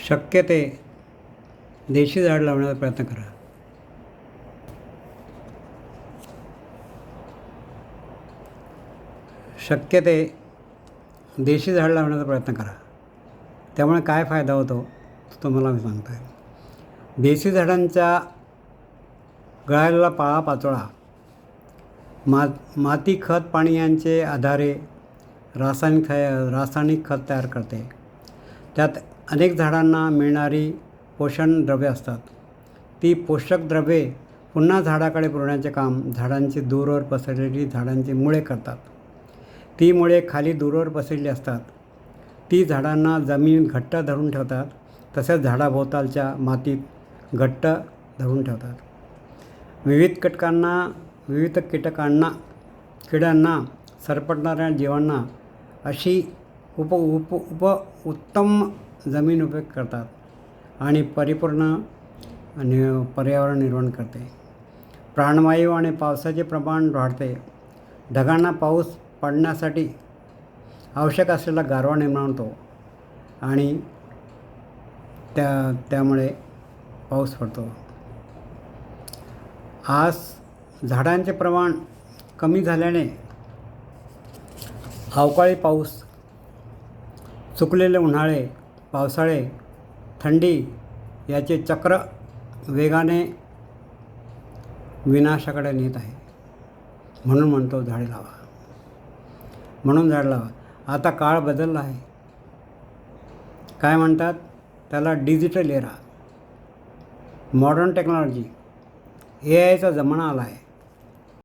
शक्य ते देशी झाड लावण्याचा प्रयत्न करा. शक्य ते देशी झाड लावण्याचा प्रयत्न करा. त्यामुळे काय फायदा होतो तो तुम्हाला मी सांगतो आहे. देशी झाडांच्या गळालेला पाळापाचोळा माती, खत, पाणी यांचे आधारे रासायनिक खत तयार करते. त्यात अनेक झाडांना मिळणारी पोषण द्रव्ये असतात. ती पोषक द्रव्ये पुन्हा झाडाकडे पुरवण्याचे काम झाडांची दूरवर पसरलेली झाडांची मुळे करतात. ती मुळे खाली दूरवर पसरलेली असतात. ती झाडांना जमिनीत घट्ट धरून ठेवतात. तसेच झाडाभोवतालच्या मातीत घट्ट धरून ठेवतात. विविध किड्यांना सरपटणाऱ्या जीवांना अशी उत्तम जमीन उपयोग करतात आणि परिपूर्ण पर्यावरण निर्माण करते. प्राणवायू आणि पावसाचे प्रमाण वाढते. ढगांना पाऊस पडण्यासाठी आवश्यक असलेला गारवा निर्माण होतो आणि त्यामुळे पाऊस पडतो. आज झाडांचे प्रमाण कमी झाल्याने अवकाळी पाऊस, चुकलेले उन्हाळे, पावसाळे, थंडी याचे चक्र वेगाने विनाशाकडे नेत आहे. म्हणून म्हणतो झाडे लावा. झाड लावा. आता काळ बदलला आहे. काय म्हणतात त्याला? डिजिटल एरा, मॉडर्न टेक्नॉलॉजी, AIचा जमाना आला आहे.